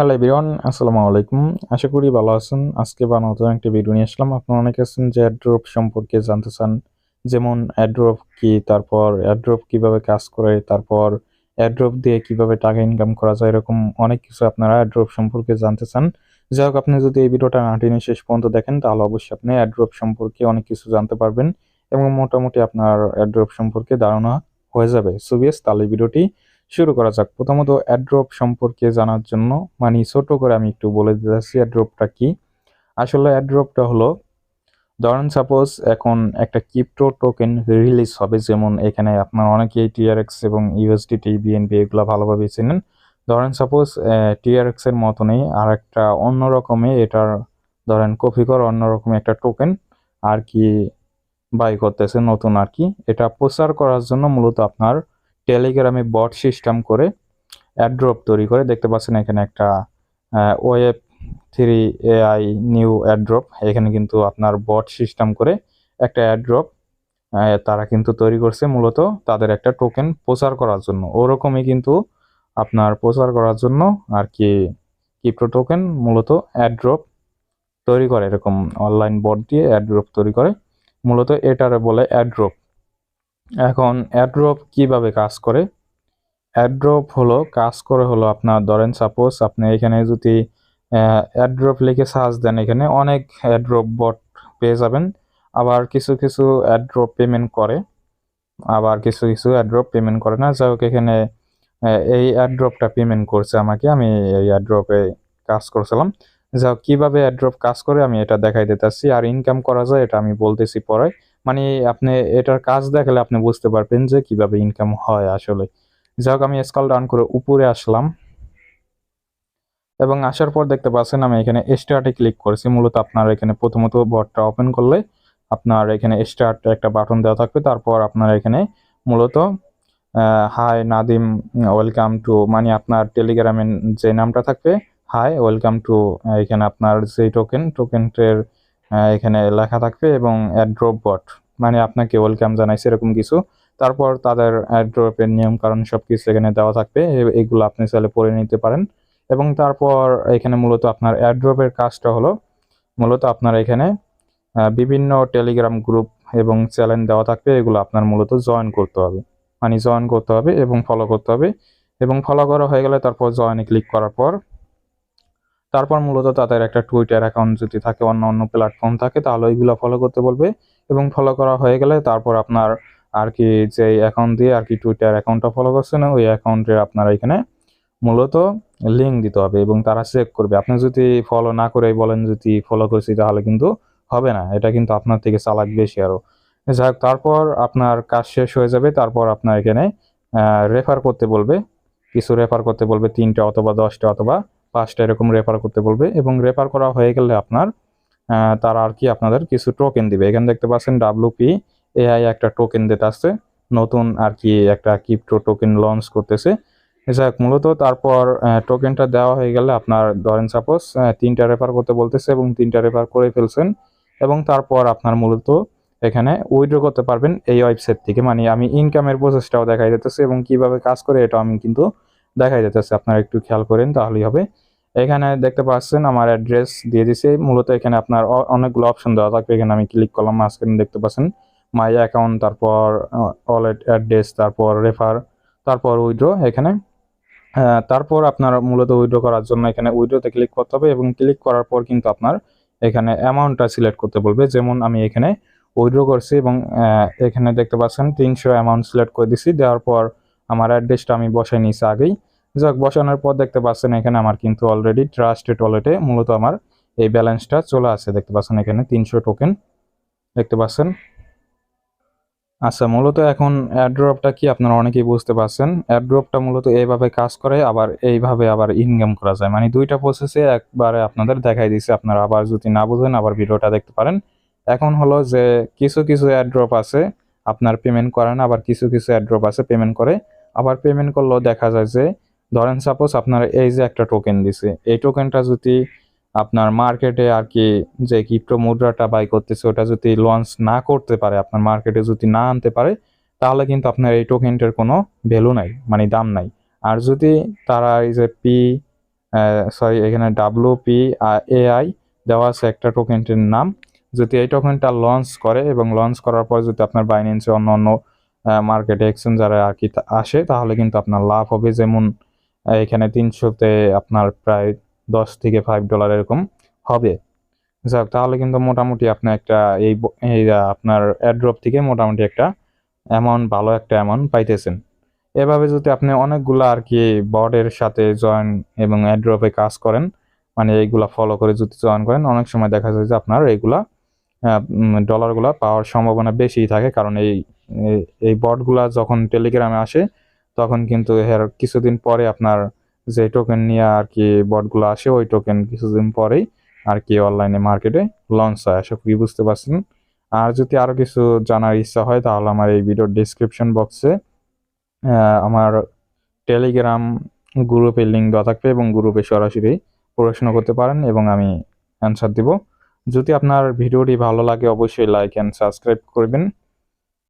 Hello everyone, আসসালামু আলাইকুম। আশা করি ভালো আছেন। আজকে নতুন একটা ভিডিও নিয়ে আসলাম। আপনারা অনেকে আছেন যে অ্যাড্রপ সম্পর্কে জানতে চান। যেমন অ্যাড্রপ কি, তারপর অ্যাড্রপ কিভাবে কাজ করে, তারপর অ্যাড্রপ দিয়ে কিভাবে টাকা ইনকাম করা যায়, এরকম অনেক কিছু আপনারা অ্যাড্রপ সম্পর্কে জানতে চান। যাই হোক, আপনি যদি এই ভিডিওটা না টেনে শেষ পর্যন্ত দেখেন তাহলে অবশ্যই আপনি অ্যাড্রপ সম্পর্কে অনেক কিছু জানতে পারবেন এবং মোটামুটি আপনার অ্যাড্রপ সম্পর্কে ধারণা হয়ে যাবে। সো বিয়াস, তাহলে ভিডিওটি শুরু করা যাক। প্রথমত অ্যাড্রপ সম্পর্কে জানার জন্য ছোট করে আমি একটু বলে দিতে চাচ্ছি অ্যাড্রপটা কি। আসলে অ্যাড্রপটা হলো, ধরেন সাপোজ এখন একটা ক্রিপ্টো টোকেন রিলিজ হবে, যেমন এখানে আপনার অনেকেই টিআরএক্স এবং ইউএসডিটি বিএনপি এগুলো ভালোভাবে চেনেন। ধরেন সাপোজ টিআরএক্স এর মতনই আর একটা অন্যরকমে এটার ধরেন কপি করা অন্যরকম একটা টোকেন আর কি বাই করতেছে নতুন আর কি। এটা প্রচার করার জন্য মূলত আপনার টেলিগ্রামে বট সিস্টেম করে অ্যাড্রপ তৈরি করে, দেখতে পাচ্ছেন এখানে একটা ওয়েব 3 এআই নিউ অ্যাড্রপ। এখানে কিন্তু আপনার বট সিস্টেম করে একটা অ্যাড্রপ তারা কিন্তু তৈরি করছে মূলত তাদের একটা টোকেন প্রচার করার জন্য। ওরকমই কিন্তু আপনার প্রচার করার জন্য আর কি ক্রিপ্টো টোকেন মূলত অ্যাড্রপ তৈরি করে, এরকম অনলাইন বট দিয়ে অ্যাড্রপ তৈরি করে, মূলত এটারে বলে অ্যাড্রপ। এখন অ্যাড্রপ কিভাবে কাজ করে? অ্যাড্রপ হলো কাজ করে হলো, আপনার ধরেন সাপোজ আপনি এখানে যদি অ্যাড্রপ লিখে সার্চ দেন, এখানে অনেক অ্যাড্রপ বট পেয়ে যাবেন। আবার কিছু কিছু অ্যাড্রপ পেমেন্ট করে, আবার কিছু কিছু অ্যাড্রপ পেমেন্ট করে না। যাই হোক, এখানে এই অ্যাড্রপটা পেমেন্ট করছে আমাকে, আমি এই অ্যাড্রপে কাজ করছিলাম। যাই হোক, কীভাবে অ্যাড্রপ কাজ করে আমি এটা দেখাই দিতেছি, আর ইনকাম করা যায় এটা আমি বলতেছি পরে। মানে আপনি এটার কাজ দেখালে আপনি বুঝতে পারবেন যে কিভাবে ইনকাম হয় আসলে। যাই হোক, আমি স্ক্রল ডাউন করে উপরে আসলাম এবং আসার পর দেখতে পাচ্ছেন আমি এখানে স্টার্টে ক্লিক করেছি। মূলত আপনার এখানে প্রথমত বটটা ওপেন করলে আপনার এখানে স্টার্ট একটা বাটন দেওয়া থাকবে, তারপর আপনার এখানে মূলত হাই নাদিম ওয়েলকাম টু, মানে আপনার টেলিগ্রামের যে নামটা থাকবে, হাই ওয়েলকাম টু, এখানে আপনার যে টোকেনটের এখানে লেখা থাকবে এবং অ্যাড্রপ বট, মানে আপনাকে ওয়েলকাম জানাইছে এরকম কিছু। তারপর তাদের অ্যাড্রপের নিয়ম কারণ সব কিছু এখানে দেওয়া থাকবে, এগুলো আপনি চাইলে পড়ে নিতে পারেন। এবং তারপর এখানে মূলত আপনার অ্যাড্রপের কাজটা হলো, মূলত আপনার এখানে বিভিন্ন টেলিগ্রাম গ্রুপ এবং চ্যানেল দেওয়া থাকবে, এগুলো আপনার মূলত জয়েন করতে হবে, মানে জয়েন করতে হবে এবং ফলো করতে হবে। এবং ফলো করা হয়ে গেলে তারপর জয়েনে ক্লিক করার পর তারপর মূলত তাদের একটা টুইটার অ্যাকাউন্ট যদি থাকে, অন্য অন্য প্ল্যাটফর্ম থাকে, তাহলে ওইগুলো ফলো করতে বলবে। এবং ফলো করা হয়ে গেলে তারপর আপনার আর কি যে অ্যাকাউন্ট দিয়ে আর কি টুইটার অ্যাকাউন্টটা ফলো করছেন, ওই অ্যাকাউন্টে আপনার এখানে মূলত লিঙ্ক দিতে হবে এবং তারা চেক করবে। আপনি যদি ফলো না করে বলেন যদি ফলো করেছি, তাহলে কিন্তু হবে না, এটা কিন্তু আপনার থেকে চালাক বেশি আরও। যাই হোক, তারপর আপনার কাজ শেষ হয়ে যাবে, তারপর আপনার এখানে রেফার করতে বলবে, কিছু রেফার করতে বলবে, 3টা অথবা 10টা অথবা 5টা এরকম রেফার করতে বলবে। এবং রেফার করা হয়ে গেলে আপনার তারা আর কি আপনাদের কিছু টোকেন দিবে। এখানে দেখতে পাচ্ছেন WP AI একটা টোকেন দিতে আসছে, নতুন আর কি একটা ক্রিপ্টো টোকেন লঞ্চ করতেছে। যাক, মূলত তারপর টোকেনটা দেওয়া হয়ে গেলে আপনার ধরেন সাপোজ 3টা রেফার করতে বলতেছে এবং 3টা রেফার করে ফেলছেন, এবং তারপর আপনার মূলত এখানে উইথড্র করতে পারবেন এই ওয়েবসাইট থেকে। মানে আমি ইনকামের প্রসেসটাও দেখাই দিতেছি এবং কিভাবে কাজ করে এটাও আমি কিন্তু দেখাই দিতেছি, আপনারা একটু খেয়াল করেন তাহলেই হবে। এখানে দেখতে পাচ্ছেন আমার অ্যাড্রেস দিয়ে দিছে। মূলত এখানে আপনার অনেকগুলো অপশন দেওয়া থাকবে, এখানে আমি ক্লিক করলাম, মাঝখানে দেখতে পাচ্ছেন মাই অ্যাকাউন্ট, তারপর ওয়ালেট অ্যাড্রেস, তারপর রেফার, তারপর উইথড্র। এখানে তারপর আপনার মূলত উইথড্র করার জন্য এখানে উইথড্রতে ক্লিক করতে হবে এবং ক্লিক করার পর কিন্তু আপনার এখানে অ্যামাউন্টটা সিলেক্ট করতে বলবে। যেমন আমি এখানে উইথড্র করছি এবং এখানে দেখতে পাচ্ছেন 300 অ্যামাউন্ট সিলেক্ট করে দিছি। দেওয়ার পর আমার অ্যাড্রেসটা আমি বসাই নিয়েছি আগেই। যাক, বসানোর পর দেখতে পাচ্ছেন এখানে আমার কিন্তু অলরেডি ট্রাস্টেড ওয়ালেটে মূলত আমার এই ব্যালেন্সটা চলে আসে। দেখতে পাচ্ছেন এখানে 300 টোকেন দেখতে পাচ্ছেন। আচ্ছা, মূলত এখন অ্যাড্রপটা কি আপনারা অনেকেই বুঝতে পারছেন। অ্যাড্রপটা মূলত এইভাবে কাজ করে, আবার এইভাবে আবার ইনকাম করা যায়, মানে দুইটা প্রসেসে একবারে আপনাদের দেখাই দিচ্ছে। আপনারা আবার যদি না বুঝেন আবার ভিডিওটা দেখতে পারেন। এখন হলো যে কিছু কিছু অ্যাড্রপ আছে আপনার পেমেন্ট করে না, আবার কিছু কিছু অ্যাড্রপ আছে পেমেন্ট করে। আবার পেমেন্ট করলেও দেখা যায় যে ধরেন সাপোজ আপনার এই যে একটা টোকেন দিছে, এই টোকেনটা যদি আপনার মার্কেটে আর কি যে ক্রিপ্টো মুদ্রাটা বাই করতেছে ওটা যদি লঞ্চ না করতে পারে, আপনার মার্কেটে যদি না আনতে পারে, তাহলে কিন্তু আপনার এই টোকেনটার কোনো ভ্যালু নাই, মানে দাম নাই। আর যদি তারা এই যে সরি, এখানে WPAI দেওয়া আছে একটা টোকেনটির নাম। যদি এই টোকেনটা লঞ্চ করে এবং লঞ্চ করার পর যদি আপনার বাইন্যান্সে অন্য অন্য মার্কেট এক্সচেঞ্জারে আর কি আসে, তাহলে কিন্তু আপনার লাভ হবে। যেমন এখানে 300-তে আপনার প্রায় $10 থেকে $5 এরকম হবে। যাক, তাহলে কিন্তু মোটামুটি আপনি একটা এই আপনার এয়ারড্রপ থেকে মোটামুটি একটা ভালো একটা অ্যামাউন্ট পাইতেছেন। এভাবে যদি আপনি অনেকগুলা আর কি বটের সাথে জয়েন এবং এয়ারড্রপে কাজ করেন, মানে এইগুলা ফলো করে যদি জয়েন করেন, অনেক সময় দেখা যায় যে আপনার এইগুলা ডলারগুলা পাওয়ার সম্ভাবনা বেশিই থাকে। কারণ এই বটগুলা যখন টেলিগ্রামে আসে, তখন কিন্তু এর কিছুদিন পরে আপনার যে টোকেন নিয়ে আর কি বটগুলো আসে, ওই টোকেন কিছুদিন পরেই আর কি অনলাইনে মার্কেটে লঞ্চ হয়। আশা করি বুঝতে পারছেন। আর যদি আরও কিছু জানার ইচ্ছা হয়, তাহলে আমার এই ভিডিওর ডিসক্রিপশন বক্সে আমার টেলিগ্রাম গ্রুপের লিঙ্ক দেওয়া থাকবে এবং গ্রুপে সরাসরি প্রশ্ন করতে পারেন এবং আমি অ্যান্সার দিব। যদি আপনার ভিডিওটি ভালো লাগে, অবশ্যই লাইক অ্যান্ড সাবস্ক্রাইব করবেন।